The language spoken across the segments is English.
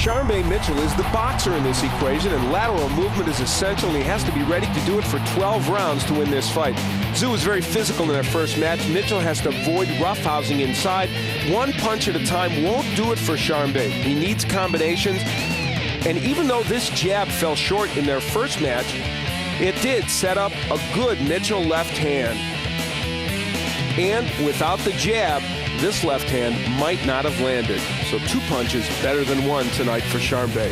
Šarmba Mitčell is the boxer in this equation, and lateral movement is essential, and he has to be ready to do it for 12 rounds to win this fight. Цзю was very physical in their first match. Mitčell has to avoid roughhousing inside. One punch at a time won't do it for Šarmba. He needs combinations, and even though this jab fell short in their first match, it did set up a good Mitčell left hand. And without the jab, this left hand might not have landed. So 2 punches better than 1 tonight for Šarmba.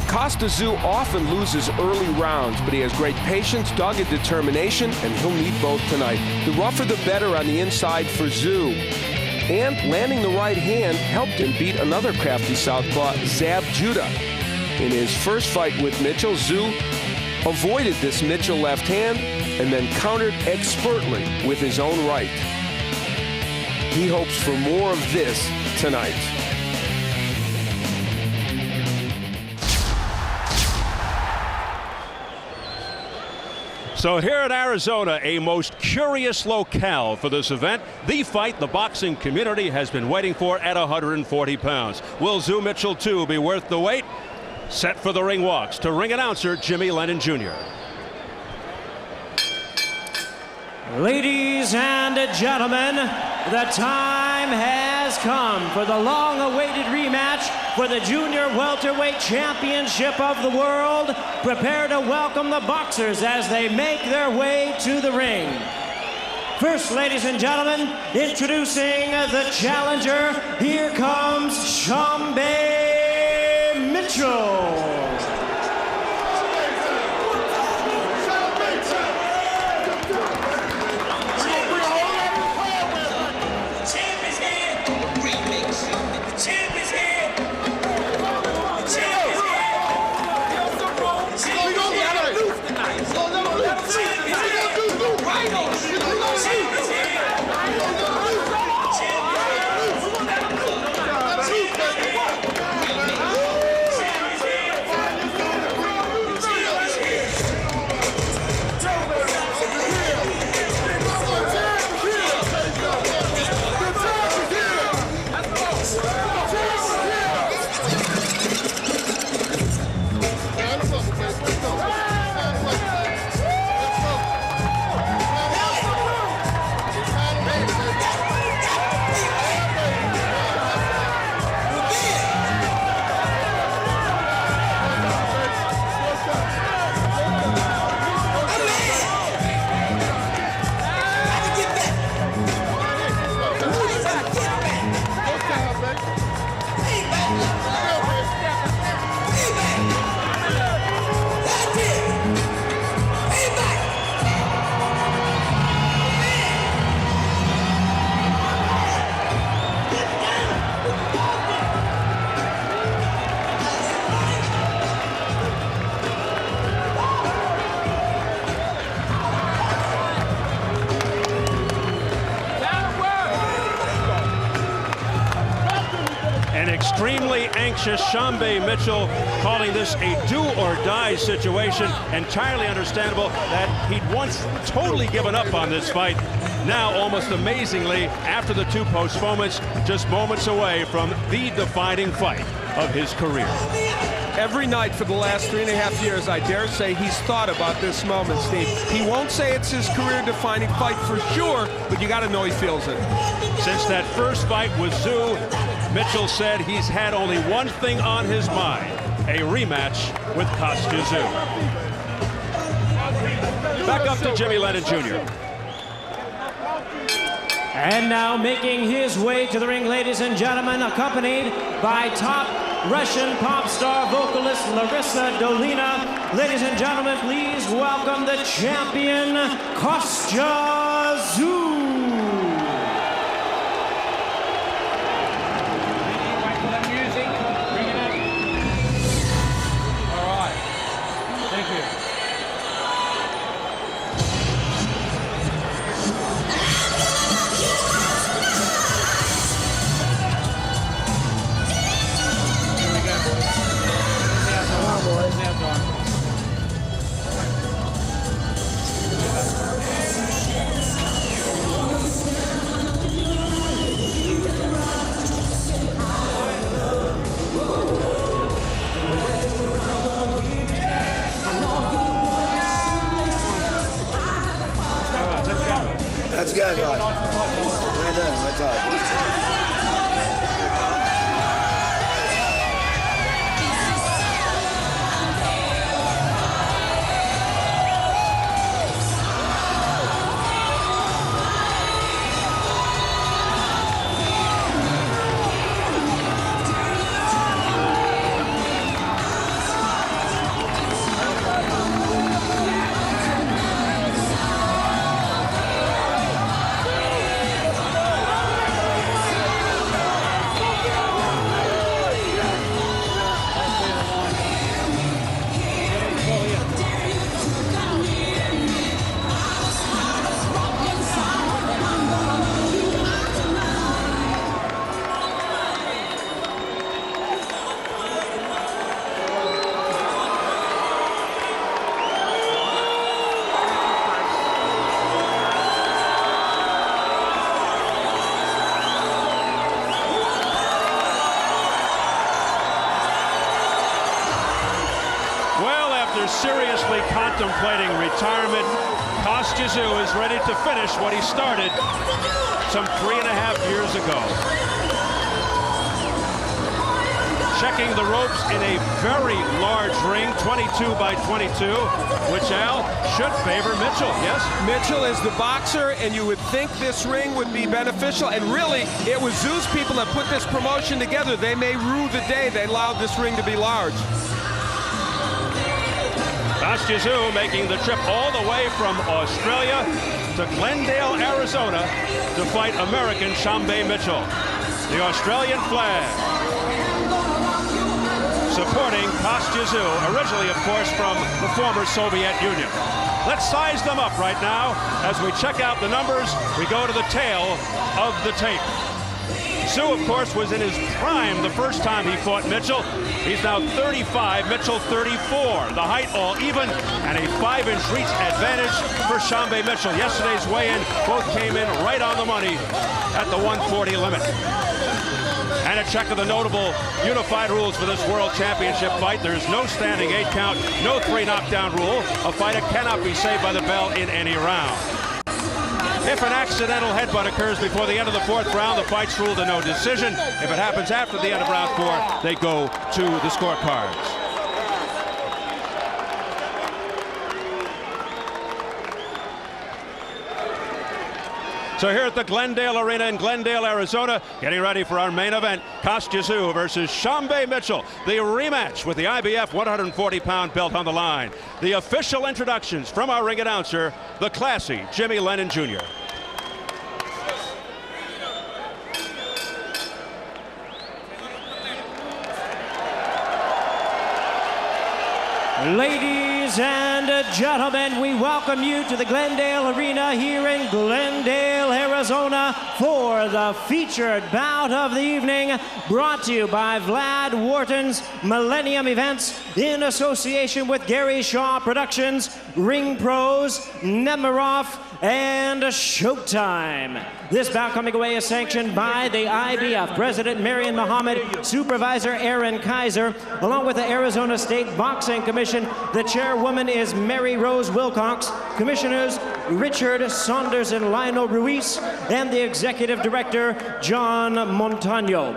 Kostya Цзю often loses early rounds, but he has great patience, dogged determination, and he'll need both tonight. The rougher the better on the inside for Цзю. And landing the right hand helped him beat another crafty southpaw, Zab Judah. In his first fight with Mitčell, Цзю avoided this Mitčell left hand and then countered expertly with his own right. He hopes for more of this tonight. So here in Arizona, a most curious locale for this event. The fight the boxing community has been waiting for at 140 pounds. Will Czyu Mitchell 2 be worth the wait? Set for the ring walks to ring announcer Jimmy Lennon Jr. Ladies and gentlemen, the time has come for the long-awaited rematch for the Junior Welterweight Championship of the World. Prepare to welcome the boxers as they make their way to the ring. First, ladies and gentlemen, introducing the challenger, here comes Šarmba Mitčell. Extremely anxious Šarmba Mitčell, calling this a do-or-die situation. Entirely understandable that he'd once totally given up on this fight. Now, almost amazingly, after the 2 postponements, just moments away from the defining fight of his career. Every night for the last 3.5 years, I dare say he's thought about this moment, Steve. He won't say it's his career-defining fight for sure, but you got to know he feels it. Since that first fight with Czu, Mitchell said he's had only one thing on his mind, a rematch with Kostya Czyu. Back up to Jimmy Lennon Jr. And now making his way to the ring, ladies and gentlemen, accompanied by top Russian pop star vocalist Larissa Dolina. Ladies and gentlemen, please welcome the champion, Kostya Czyu. contemplating retirement. Kostya Tszyu is ready to finish what he started some 3.5 years ago. Checking the ropes in a very large ring, 22 by 22, which, Al, should favor Mitchell, yes? Mitchell is the boxer, and you would think this ring would be beneficial, and really, it was Tszyu's people that put this promotion together. They may rue the day they allowed this ring to be large. Kostya Tszyu making the trip all the way from Australia to Glendale, Arizona, to fight American Szarmba Mitchell. The Australian flag supporting Kostya Tszyu, originally, of course, from the former Soviet Union. Let's size them up right now. As we check out the numbers, we go to the tail of the tape. Tszyu, of course, was in his prime the first time he fought Mitchell. He's now 35, Mitchell 34. The height all even, and a 5-inch reach advantage for Szarmba Mitchell. Yesterday's weigh-in, both came in right on the money at the 140 limit. And a check of the notable unified rules for this World Championship fight. There's no standing 8 count, no 3 knockdown rule. A fighter cannot be saved by the bell in any round. If an accidental headbutt occurs before the end of the 4th round, the fight's ruled a no decision. If it happens after the end of round 4, they go to the scorecards. So here at the Glendale Arena in Glendale, Arizona, getting ready for our main event, Kostya Tszyu versus Szarmba Mitchell, the rematch with the IBF 140-pound belt on the line. The official introductions from our ring announcer, the classy Jimmy Lennon Jr. Ladies and gentlemen, we welcome you to the Glendale Arena here in Glendale, Arizona for the featured bout of the evening, brought to you by Vlad Wharton's Millennium Events in association with Gary Shaw Productions, Ring Pros, Nemiroff, and Showtime. This bout coming away is sanctioned by the IBF, President Marion Muhammad, Supervisor Aaron Kaiser, along with the Arizona State Boxing Commission. The chairwoman is Mary Rose Wilcox, Commissioners Richard Saunders and Lionel Ruiz, and the Executive Director, John Montano.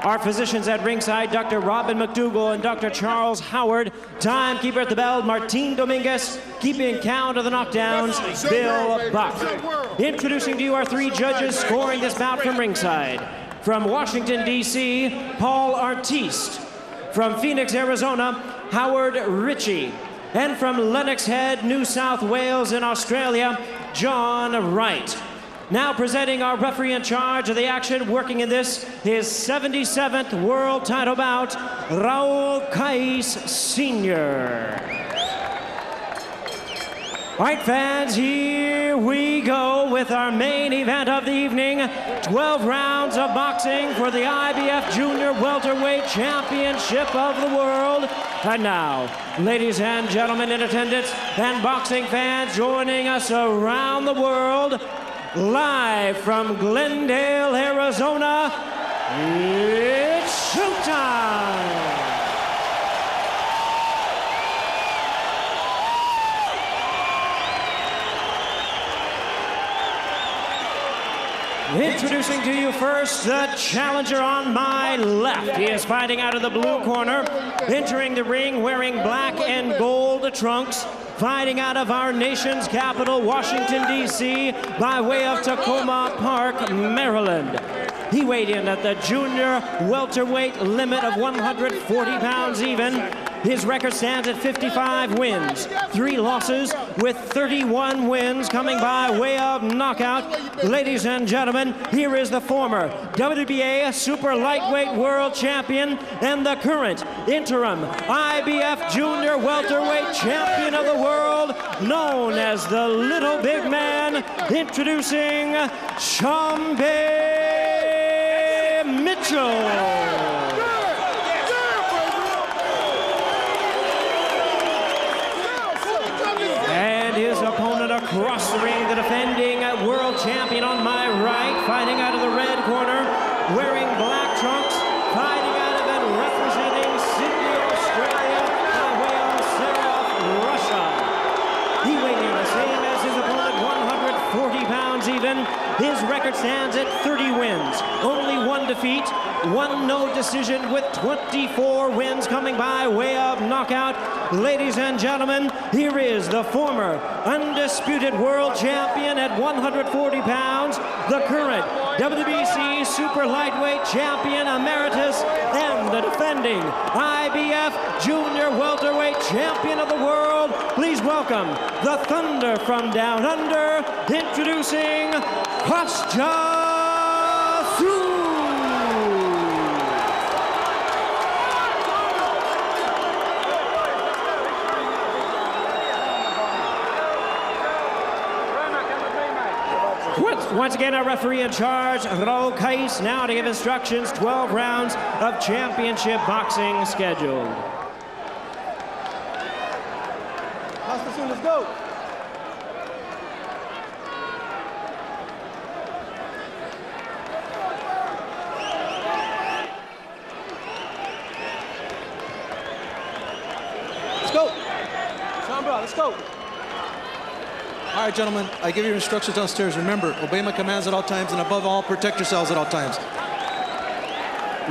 Our physicians at ringside, Dr. Robin McDougall and Dr. Charles Howard. Timekeeper at the bell, Martin Dominguez. Keeping count of the knockdowns, Bill Buck. Introducing to you our 3 judges scoring this bout from ringside. From Washington, D.C., Paul Artiste. From Phoenix, Arizona, Howard Ritchie. And from Lennox Head, New South Wales in Australia, John Wright. Now presenting our referee in charge of the action, working in this, his 77th world title bout, Raulь Kais Sr. All right, fans, here we go with our main event of the evening. 12 rounds of boxing for the IBF Junior Welterweight Championship of the World. And now, ladies and gentlemen in attendance and boxing fans joining us around the world, live from Glendale, Arizona, it's showtime! Introducing to you first, the challenger on my left. He is fighting out of the blue corner, entering the ring wearing black and gold trunks, fighting out of our nation's capital, Washington, D.C., by way of Tacoma Park, Maryland. He weighed in at the junior welterweight limit of 140 pounds even. His record stands at 55 wins, 3 losses, with 31 wins coming by way of knockout. Ladies and gentlemen, here is the former WBA super lightweight world champion and the current interim IBF junior welterweight champion of the world, known as the Little Big Man, introducing Szarmba Mitchell. His opponent across the ring, the defending world champion on my right, fighting out of the red corner, wearing black trunks, fighting out of and representing Sydney, Australia, by way of Russia. stands at 30 wins, only 1 defeat, 1 no decision, with 24 wins coming by way of knockout. Ladies and gentlemen, here is the former undisputed world champion at 140 pounds, the current WBC super lightweight champion emeritus, and the defending IBF junior welterweight champion of the world. Please welcome the Thunder from Down Under, introducing Kostya Czyu. Once again, our referee in charge, Raulь Kais, now to give instructions. 12 rounds of championship boxing scheduled. Let's go. Let's go. Shambra, let's go. All right, gentlemen, I give you instructions downstairs. Remember, obey my commands at all times, and above all, protect yourselves at all times.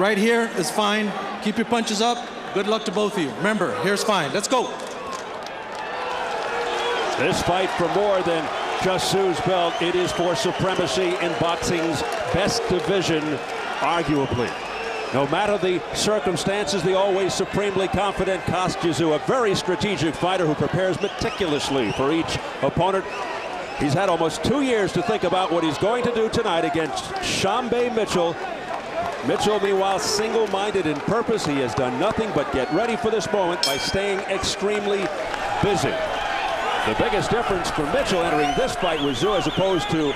Right here is fine. Keep your punches up. Good luck to both of you. Remember, here's fine. Let's go. This fight for more than just Tszyu's belt. It is for supremacy in boxing's best division, arguably. No matter the circumstances, the always supremely confident Kostya Czyu, a very strategic fighter who prepares meticulously for each opponent. He's had almost 2 years to think about what he's going to do tonight against Szarmba Mitchell. Mitchell, meanwhile, single-minded in purpose. He has done nothing but get ready for this moment by staying extremely busy. The biggest difference for Mitchell entering this fight with Czyu as opposed to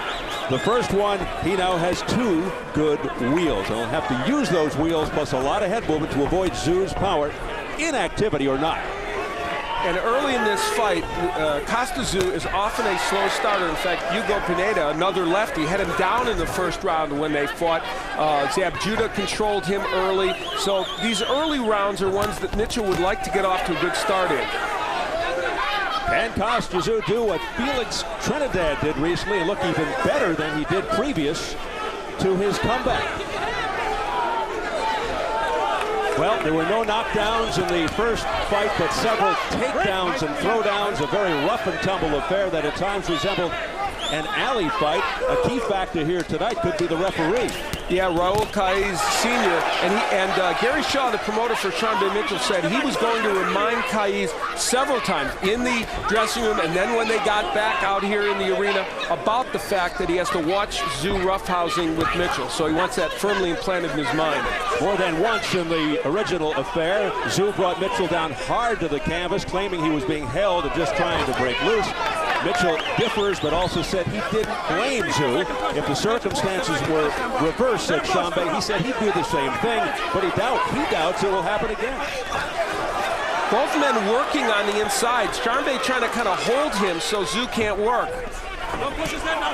the first one, he now has 2 good wheels. And he'll have to use those wheels plus a lot of head movement to avoid Czyu's power, inactivity or not. And early in this fight, Kostya Czyu is often a slow starter. In fact, Hugo Pineda, another lefty, had him down in the first round when they fought. Zab Judah controlled him early. So these early rounds are ones that Mitchell would like to get off to a good start in. Can Kostya Czyu do what Felix Trinidad did recently and look even better than he did previous to his comeback? Well, there were no knockdowns in the first fight, but several takedowns and throwdowns, a very rough and tumble affair that at times resembled an alley fight. A key factor here tonight could be the referee. Yeah, Raulь Kais Sr. and Gary Shaw, the promoter for Szarmba Mitchell, said he was going to remind Kais several times in the dressing room and then when they got back out here in the arena about the fact that he has to watch Czyu roughhousing with Mitchell. So he wants that firmly implanted in his mind. More than once in the original affair, Czyu brought Mitchell down hard to the canvas, claiming he was being held and just trying to break loose. Mitchell differs, but also said he didn't blame Czyu. If the circumstances were reversed, said Szarmba, he said he'd do the same thing, but he doubts it will happen again. Both men working on the inside. Szarmba trying to kind of hold him so Czyu can't work. Don't push his head now,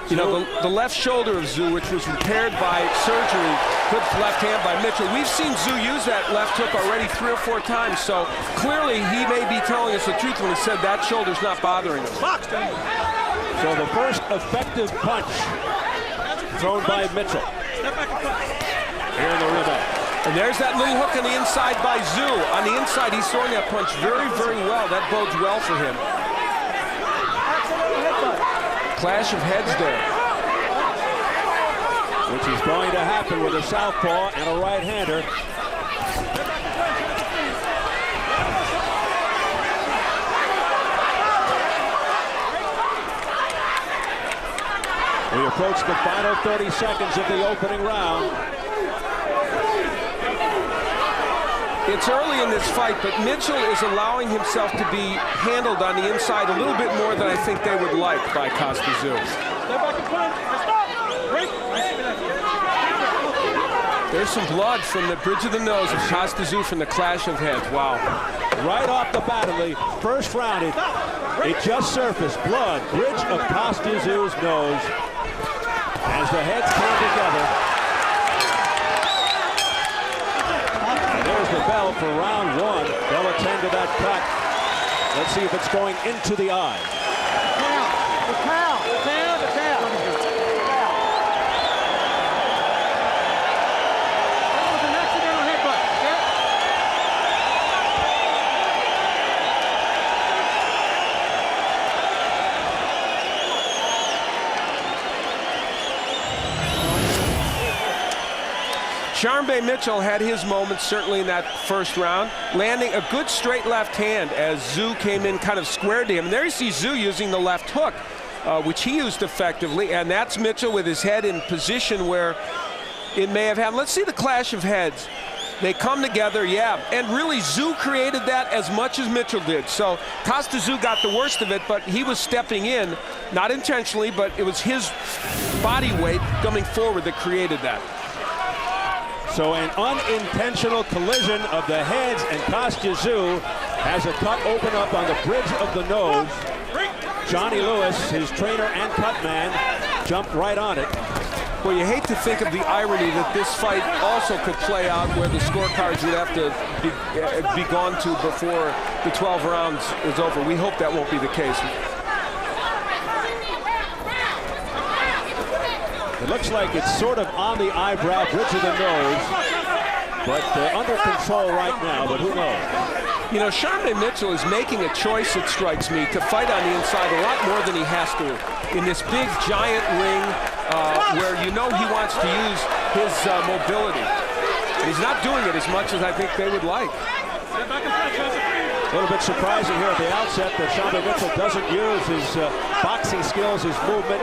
You know, the left shoulder of Czyu, which was repaired by surgery, good left hand by Mitchell. We've seen Czyu use that left hook already 3 or 4 times, so clearly he may be telling us the truth when he said that shoulder's not bothering him. So the first effective punch thrown by Mitchell. Here in the rematch. And there's that little hook on the inside by Czyu. On the inside, he's throwing that punch very, very well. That bodes well for him. Clash of heads there. Which is going to happen with a southpaw and a right-hander. We approach the final 30 seconds of the opening round. It's early in this fight, but Mitchell is allowing himself to be handled on the inside a little bit more than I think they would like by Kostya Czyu. There's some blood from the bridge of the nose of Kostya Czyu from the clash of heads. Wow. Right off the bat of the first round, it just surfaced. Blood, bridge of Kostya Czyu's nose as the heads came together. There's the bell for round 1. They'll attend to that cut Let's see if it's going into the eye. Šarmba Mitčell had his moments certainly in that first round, landing a good straight left hand as Czu came in kind of squared to him. And there you see Czu using the left hook, which he used effectively, and that's Mitčell with his head in position where it may have happened. Let's see the clash of heads. They come together, yeah, and really Czu created that as much as Mitčell did. So Kostya Tszyu got the worst of it, but he was stepping in, not intentionally, but it was his body weight coming forward that created that. So an unintentional collision of the heads, and Kostya Tszyu has a cut open up on the bridge of the nose. Johnny Lewis, his trainer and cut man, jumped right on it. Well, you hate to think of the irony that this fight also could play out where the scorecards would have to be gone to before the 12 rounds is over. We hope that won't be the case. It looks like it's sort of on the eyebrow, bridge of the nose, but under control right now, but who knows? You know, Šarmba Mitčell is making a choice, it strikes me, to fight on the inside a lot more than he has to in this big, giant ring where you know he wants to use his mobility. And he's not doing it as much as I think they would like. A little bit surprising here at the outset that Šarmba Mitčell doesn't use his boxing skills, his movement,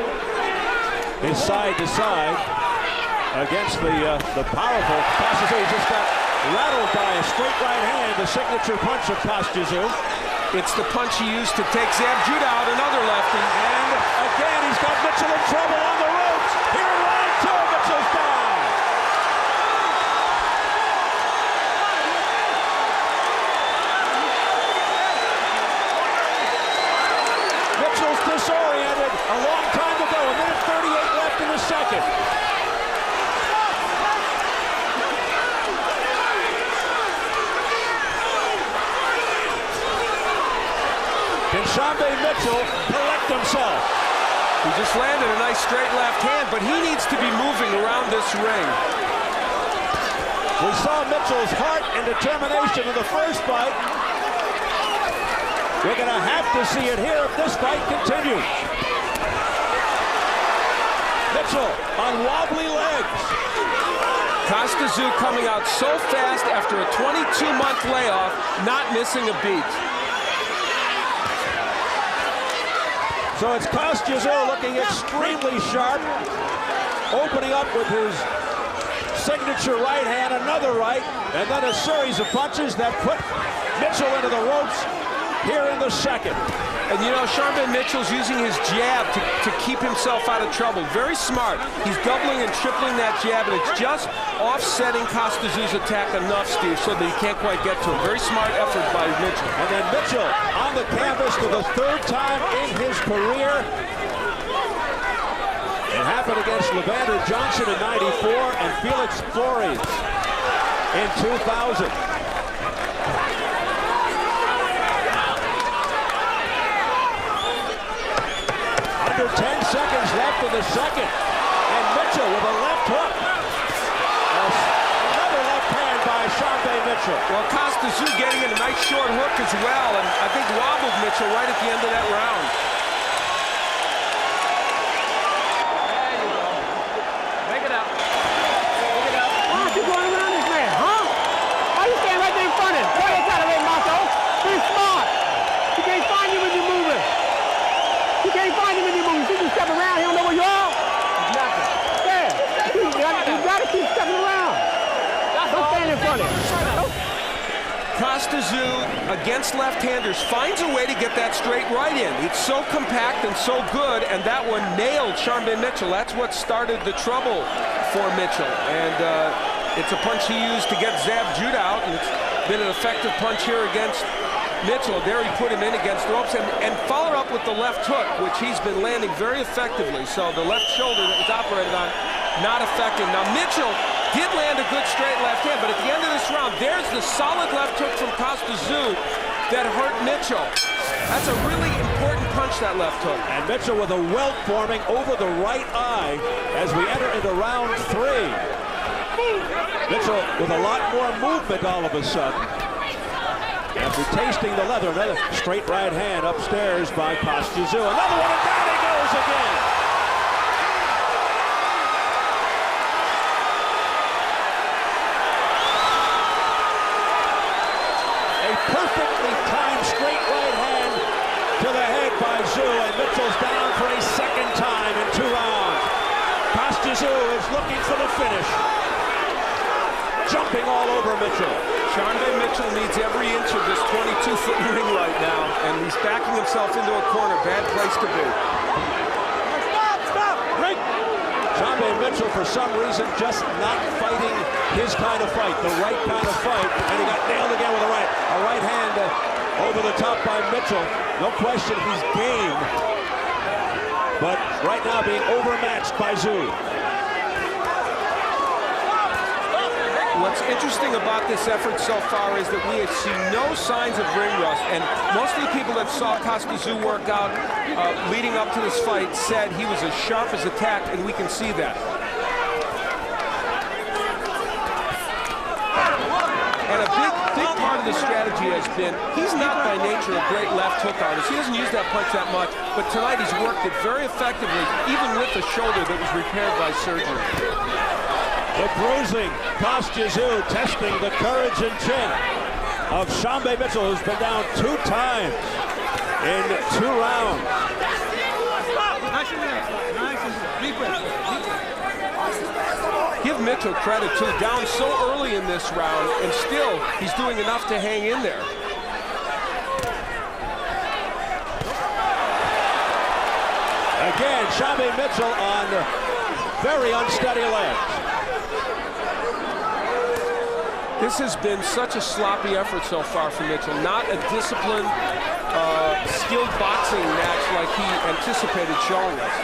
his side to side against the powerful Kostya Tszyu. He just got rattled by a straight right hand, the signature punch of Kostya Tszyu. It's the punch he used to take Zab Judah out, another lefty. And again, he's got Mitčell in trouble on the ropes. Here in round two, Mitchell's down. Mitchell's disoriented a long time ago, a minute 38 left in the second. Can Šarmba Mitčell collect himself? He just landed a nice straight left hand, but he needs to be moving around this ring. We saw Mitchell's heart and determination in the first fight. We're going to have to see it here if this fight continues. Mitčell on wobbly legs. Kostya Tszyu coming out so fast after a 22-month layoff, not missing a beat. So it's Kostya Tszyu looking extremely sharp, opening up with his signature right hand, another right, and then a series of punches that put Mitčell into the ropes here in the second. And you know, Šarmba Mitčell's using his jab to keep himself out of trouble. Very smart. He's doubling and tripling that jab, and it's just offsetting Kostya Tszyu's attack enough, Steve, so that he can't quite get to him. Very smart effort by Mitčell. And then Mitčell on the canvas for the third time in his career. It happened against Levander Johnson in '94 and Felix Flores in 2000. Under 10 seconds left in the second. And Mitčell with a left hook. Another left hand by Šarmba Mitčell. Well, Kostya Tszyu getting in a nice short hook as well, and I think wobbled Mitčell right at the end of that round. There you go. Make it up. Make it up. Why aren't you going around this man, huh? Why you standing right there in front of him? Boy, that's out of there, Marco. Be smart. He can't find you when you're moving. He can't find you when you're moving. See you step around, he don't know where you are. Exactly. Yeah. You gotta keep stepping around. Don't stand in front of him. Kostya Tszyu, against left-handers, finds a way to get that straight right in. It's so compact and so good, and that one nailed Šarmba Mitčell. That's what started the trouble for Mitčell. And it's a punch he used to get Zab Judah out, and it's been an effective punch here against Mitčell. There he put him in against the ropes, and followed up with the left hook, which he's been landing very effectively. So the left shoulder that was operated on, not effective. Now Mitčell did land a good straight left hand, but at the end of this round, there's the solid left hook from Kostya Tszyu that hurt Mitchell. That's a really important punch, that left hook. And Mitchell with a welt forming over the right eye as we enter into round 3. Mitchell with a lot more movement all of a sudden. After tasting the leather, another straight right hand upstairs by Kostya Czyu. Another one, and down he goes again. A perfectly timed straight right hand to the head by Czyu, and Mitchell's down for a second time in 2 rounds. Kostya Czyu is looking for the finish. Jumping all over Mitchell. Şarmba Mitchell needs every inch of this 22-foot ring right now, and he's backing himself into a corner. Bad place to be. Stop! Break! Şarmba Mitchell, for some reason, just not fighting his kind of fight, the right kind of fight, and he got nailed again with a right. A right hand over the top by Mitchell. No question he's game, but right now being overmatched by Czyu. What's interesting about this effort so far is that we have seen no signs of ring rust, and most of the people that saw Kostya Czyu work out leading up to this fight said he was as sharp as a tack, and we can see that. And a big part of the strategy has been, he's not by nature a great left hook artist. He doesn't use that punch that much, but tonight he's worked it very effectively, even with the shoulder that was repaired by surgery. The bruising, Kostya Czyu testing the courage and chin of Şarmba Mitchell, who's been down 2 times in 2 rounds. Give Mitchell credit, too. Down so early in this round, and still he's doing enough to hang in there. Again, Şarmba Mitchell on very unsteady legs. This has been such a sloppy effort so far for Mitchell. Not a disciplined, skilled boxing match like he anticipated showing us.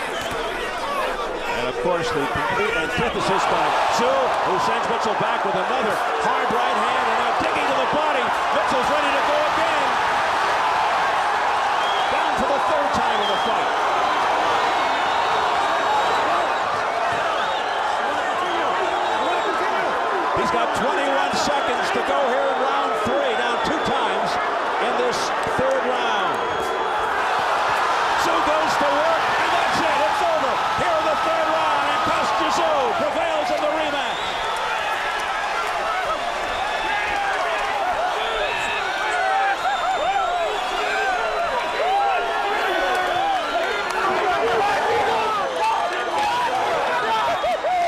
And of course, the complete antithesis by Czyu, who sends Mitchell back with another hard right hand, and now digging to the body. Mitchell's ready to go again. Down for the 3rd time in the fight. He's got 21 seconds to go here in round 3, down 2 times in this 3rd round. Czyu goes to work, and that's it. It's over here in the 3rd round, and Kostya Czyu prevails in the rematch.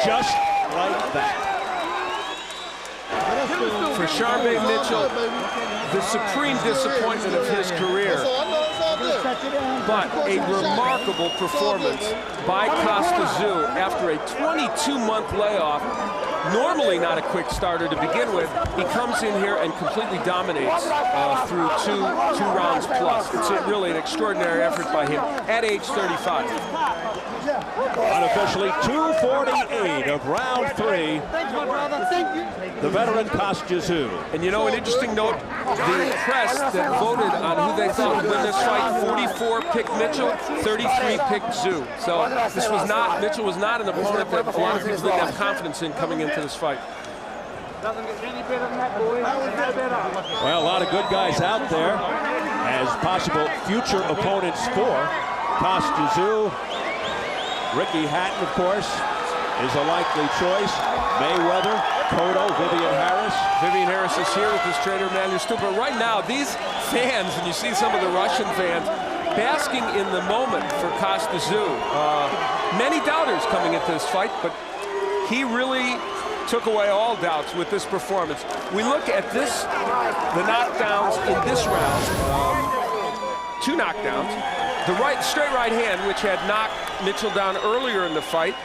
Just like that. For Şarmba Mitchell, the supreme disappointment of his career, but a remarkable performance by Kostya Czyu after a 22-month layoff. Normally not a quick starter to begin with. He comes in here and completely dominates through two rounds plus. It's really an extraordinary effort by him at age 35. Unofficially 2:48 of round 3. The veteran Kostya Czyu. And you know, an interesting note, the press that voted on who they thought would win this fight, 44 picked Mitchell, 33 picked Czyu. So this was not, Mitchell was not an opponent that a lot of people didn't have confidence in coming into this fight. Well, a lot of good guys out there as possible future opponents for Kostya Czyu. Ricky Hatton, of course, is a likely choice. Mayweather, Cotto, Vivian Harris. Vivian Harris is here with his trainer, Manuel Stu. But right now, these fans, and you see some of the Russian fans, basking in the moment for Kostya Czyu. Many doubters coming into this fight, but he really took away all doubts with this performance. We look at this, the knockdowns in this round. 2 knockdowns. The straight right hand, which had knocked Mitchell down earlier in the fight.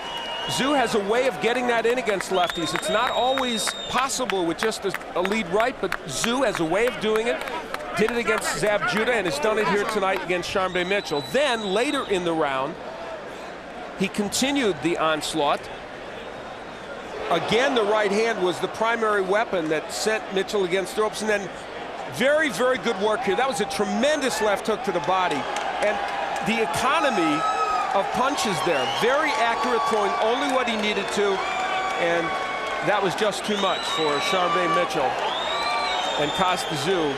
Czyu has a way of getting that in against lefties. It's not always possible with just a lead right, but Czyu has a way of doing it. Did it against Zab Judah and has done it here tonight against Şarmba Mitchell. Then later in the round, he continued the onslaught. Again, the right hand was the primary weapon that sent Mitchell against the ropes, and then Very, very good work here. That was a tremendous left hook to the body. And the economy of punches there. Very accurate, throwing only what he needed to. And that was just too much for Šarmba Mitčelл. And Kostya Tszyu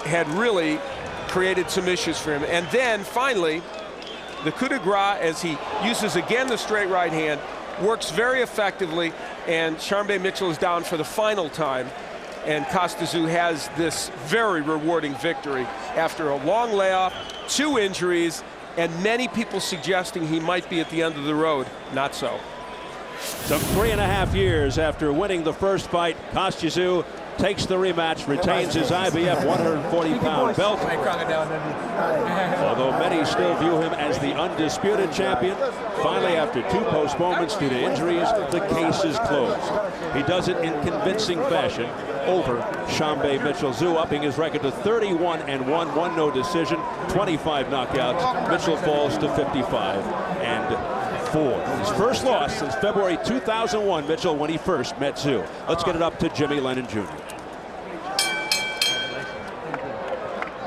had really created some issues for him. And then finally, the coup de grace, as he uses again the straight right hand, works very effectively, and Šarmba Mitčelл is down for the final time. And Kostya Tszyu has this very rewarding victory after a long layoff, 2 injuries, and many people suggesting he might be at the end of the road. Not so. Some 3.5 years after winning the first fight, Kostya Tszyu takes the rematch, retains his IBF 140-pound belt. Although many still view him as the undisputed champion, finally after 2 postponements due to injuries, the case is closed. He does it in convincing fashion over Šarmba Mitčelл. Tszyu upping his record to 31-1, 1 no decision, 25 knockouts. Mitčelll falls to 55-4. His first loss since February 2001, Mitčelll, when he first met Tszyu. Let's get it up to Jimmy Lennon Jr.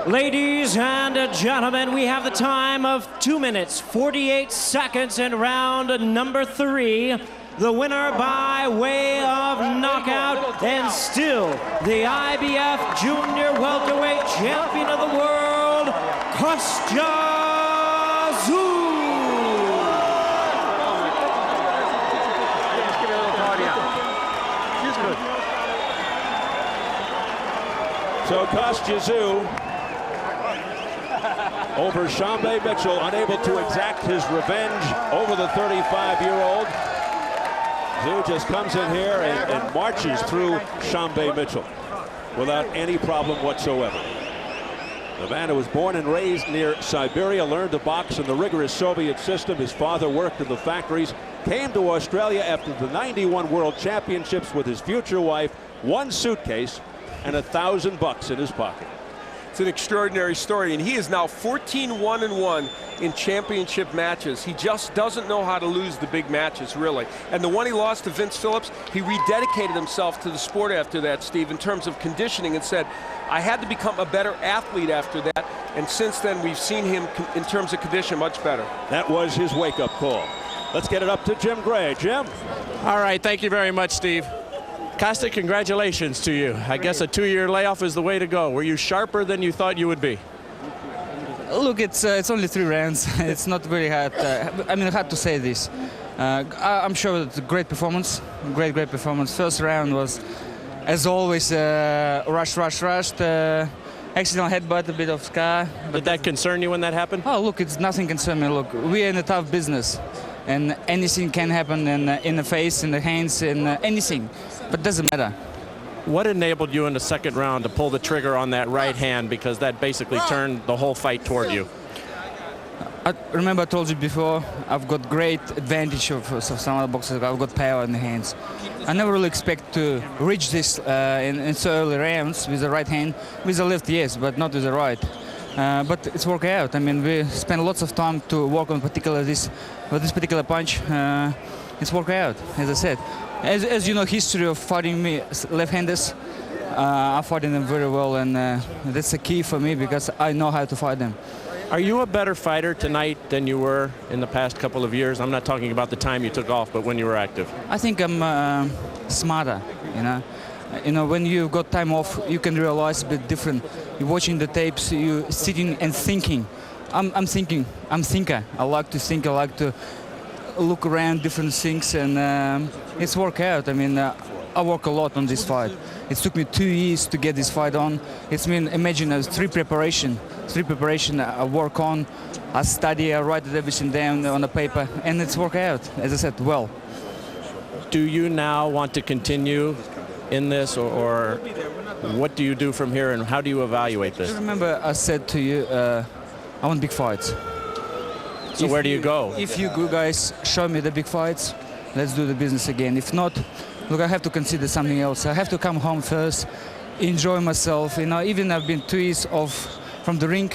Ladies and gentlemen, we have the time of 2 minutes, 48 seconds in round number 3. The winner by way of knockout, and still the IBF Junior Welterweight Champion of the World, Kostya Tszyu. So Kostya Tszyu over Šarmba Mitčelll, unable to exact his revenge over the 35-year-old. Tszyu just comes in here and marches through Šarmba Mitčelll without any problem whatsoever. The man who was born and raised near Siberia, learned to box in the rigorous Soviet system. His father worked in the factories, came to Australia after the '91 World Championships with his future wife, 1 suitcase, and $1,000 in his pocket. It's an extraordinary story, and he is now 14-1-1 in championship matches. He just doesn't know how to lose the big matches, really. And the one he lost to Vince Phillips, he rededicated himself to the sport after that, Steve, in terms of conditioning, and said, I had to become a better athlete after that. And since then, we've seen him, in terms of condition, much better. That was his wake-up call. Let's get it up to Jim Gray. Jim? All right, thank you very much, Steve. Kostya, congratulations to you. I guess a 2-year layoff is the way to go. Were you sharper than you thought you would be? Look, it's only 3 rounds. It's not very hard. I mean, hard to say this. I'm sure it's a great performance. Great performance. First round was, as always, rushed. Accidental headbutt, a bit of scar. Did that concern you when that happened? Oh, look, it's nothing concern me. Look, we're in a tough business, and anything can happen in the face, in the hands, in anything. But it doesn't matter. What enabled you in the second round to pull the trigger on that right hand, because that basically turned the whole fight toward you? I remember I told you before, I've got great advantage of some other boxers. I've got power in the hands. I never really expect to reach this in so early rounds with the right hand. With the left, yes, but not with the right. But it's worked out. I mean, we spent lots of time to work on this particular punch. It's worked out, as I said. As you know, history of fighting me left-handers, I'm fighting them very well, and that's the key for me because I know how to fight them. Are you a better fighter tonight than you were in the past couple of years? I'm not talking about the time you took off, but when you were active. I think I'm smarter, you know. You know, when you've got time off, you can realize a bit different. You're watching the tapes, you're sitting and thinking. I'm thinker. I like to think, I like to look around different things, and it's worked out. I mean, I work a lot on this fight. It took me 2 years to get this fight on. It's been, imagine, three preparation I work on, I study, I write everything down on the paper, and it's worked out, as I said, well. Do you now want to continue in this, or what do you do from here, and how do you evaluate this? Remember, I said to you, I want big fights. So where do you go? If you guys show me the big fights, let's do the business again. If not, look, I have to consider something else. I have to come home first, enjoy myself. You know, even I've been 2 years off from the ring.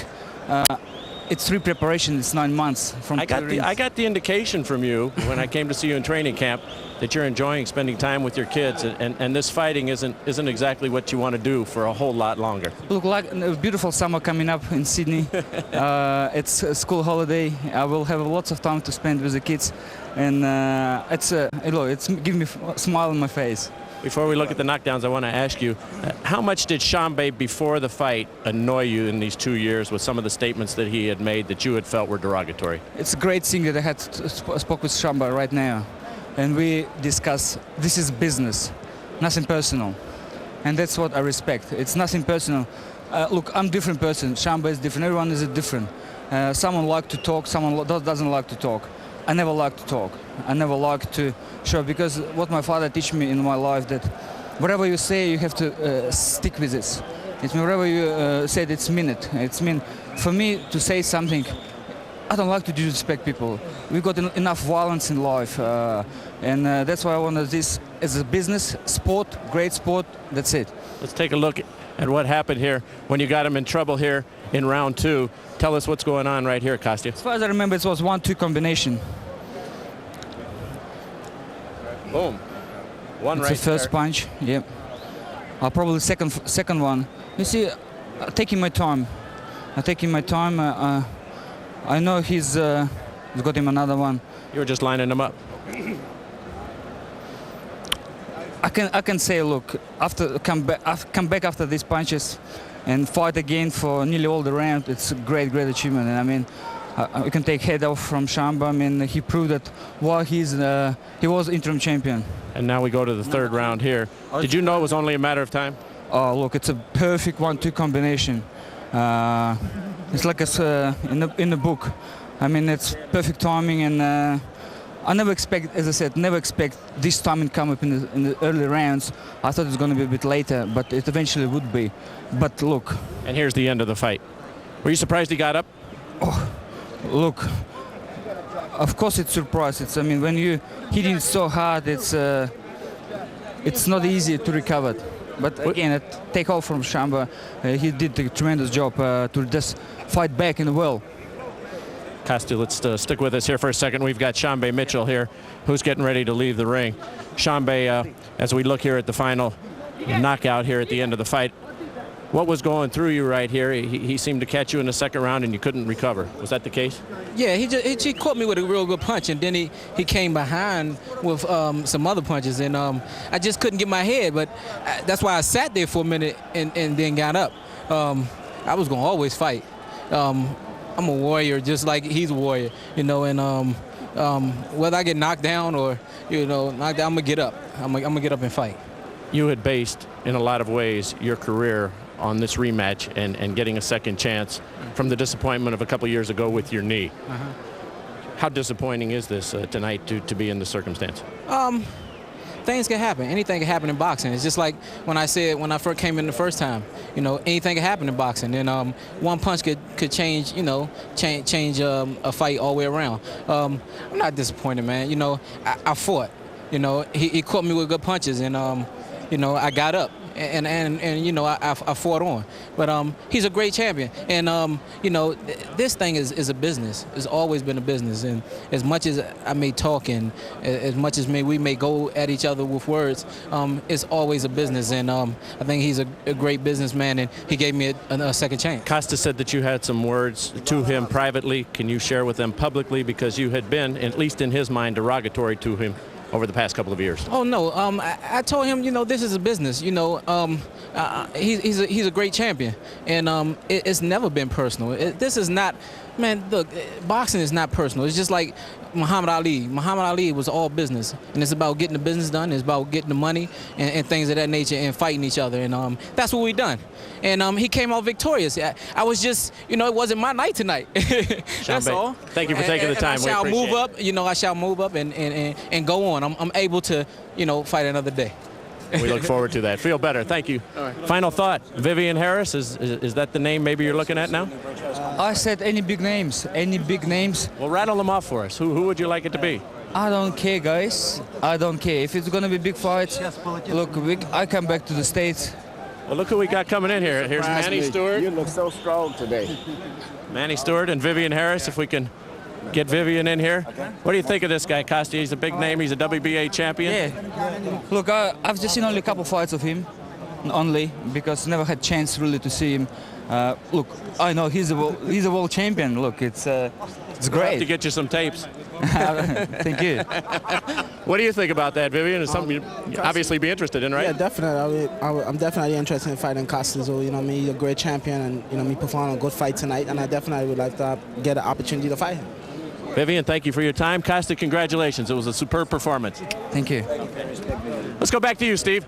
it's pre-preparation. It's 9 months from. I got the indication from you when I came to see you in training camp that you're enjoying spending time with your kids, and this fighting isn't exactly what you want to do for a whole lot longer. Look, like a beautiful summer coming up in Sydney. It's a school holiday. I will have lots of time to spend with the kids, and it's giving me a smile on my face. Before we look at the knockdowns, I want to ask you, how much did Szambe before the fight annoy you in these 2 years with some of the statements that he had made that you had felt were derogatory? It's a great thing that I had spoke with Szambe right now, and we discuss. This is business, nothing personal, and that's what I respect. It's nothing personal. Look, I'm a different person. Szambe is different. Everyone is different. Someone like to talk. Someone doesn't like to talk. I never like to talk. I never like to show, because what my father teach me in my life, that whatever you say, you have to stick with this. It's whatever you said, it's mean it. It's mean for me to say something. I don't like to disrespect people. We've got enough violence in life, and that's why I want this as a business, sport, great sport. That's it. Let's take a look at what happened here when you got him in trouble here in round 2. Tell us what's going on right here, Kostya. As far as I remember, it was 1-2 combination. Boom. One it's right the first there. punch. Yep. Probably second one. You see, taking my time. I'm taking my time. I know he's got him another one. You were just lining him up. I can say, look, after come back after these punches, and fight again for nearly all the round. It's a great achievement. And I mean, we can take head off from Szambe. I mean, he proved that while he was interim champion. And now we go to the third round here. Did you know it was only a matter of time? Oh, look, it's a perfect 1-2 combination. It's like in the book. I mean, it's perfect timing, and I never expect, as I said, this timing come up in the early rounds. I thought it was going to be a bit later, but it eventually would be. But look. And here's the end of the fight. Were you surprised he got up? Oh, look. Of course, it's surprise. I mean, when you hit it so hard, it's not easy to recover. But again, a take off from Szambe. He did a tremendous job to just fight back in the well. Kostya, let's stick with us here for a second. We've got Szarmba Mitchell here, who's getting ready to leave the ring. Szarmba, as we look here at the final knockout here at the end of the fight, what was going through you right here? He seemed to catch you in the second round and you couldn't recover. Was that the case? Yeah, he caught me with a real good punch, and then he came behind with some other punches, and I just couldn't get my head. But that's why I sat there for a minute and then got up. I was going to always fight. I'm a warrior, just like he's a warrior, you know. And whether I get knocked down or knocked down, I'm gonna get up. I'm gonna get up and fight. You had based, in a lot of ways, your career on this rematch and getting a second chance from the disappointment of a couple years ago with your knee. How disappointing is this tonight to be in this circumstance? Things can happen. Anything can happen in boxing. It's just like when I said when I first came in the first time. Anything can happen in boxing. And one punch could change. Change a fight all the way around. I'm not disappointed, man. I fought. He caught me with good punches, and I got up. And I fought on, but he's a great champion, and this thing is a business. It's always been a business, and as much as I may talk and as much as we may go at each other with words, it's always a business, and I think he's a great businessman, and he gave me a second chance. Kostya said that you had some words to him privately. Can you share with them publicly, because you had been, at least in his mind, derogatory to him over the past couple of years? Oh no, I told him, this is a business. He's a great champion, and it's never been personal. This is not, man. Look, boxing is not personal. It's just like Muhammad Ali. Muhammad Ali was all business, and it's about getting the business done. It's about getting the money and things of that nature, and fighting each other, and that's what we done. And he came out victorious. I was just, it wasn't my night tonight. That's all. Thank you for taking the time. I shall move up. I shall move up and go on. I'm able to, fight another day. We look forward to that. Feel better. Thank you. All right. Final thought. Vivian Harris, is that the name maybe you're looking at now? I said any big names. Any big names. Well, rattle them off for us. Who would you like it to be? I don't care, guys. I don't care. If it's going to be big fights, look, I come back to the States. Well, look who we got coming in here. Here's Manny Stewart. You look so strong today. Manny Stewart and Vivian Harris, if we can get Vivian in here. Okay. What do you think of this guy, Kostya? He's a big name. He's a WBA champion. Yeah. Look, I've just seen only a couple fights of him, because never had chance really to see him. Look, I know he's a world champion. Look, it's We'll great. have to get you some tapes. Thank you. What do you think about that, Vivian? It's something you'd obviously be interested in, right? Yeah, definitely. I'm definitely interested in fighting Kostya Czyu. You know, he's a great champion, and he performed a good fight tonight, and I definitely would like to get an opportunity to fight him. Vivian, thank you for your time. Kostya, congratulations. It was a superb performance. Thank you. Let's go back to you, Steve.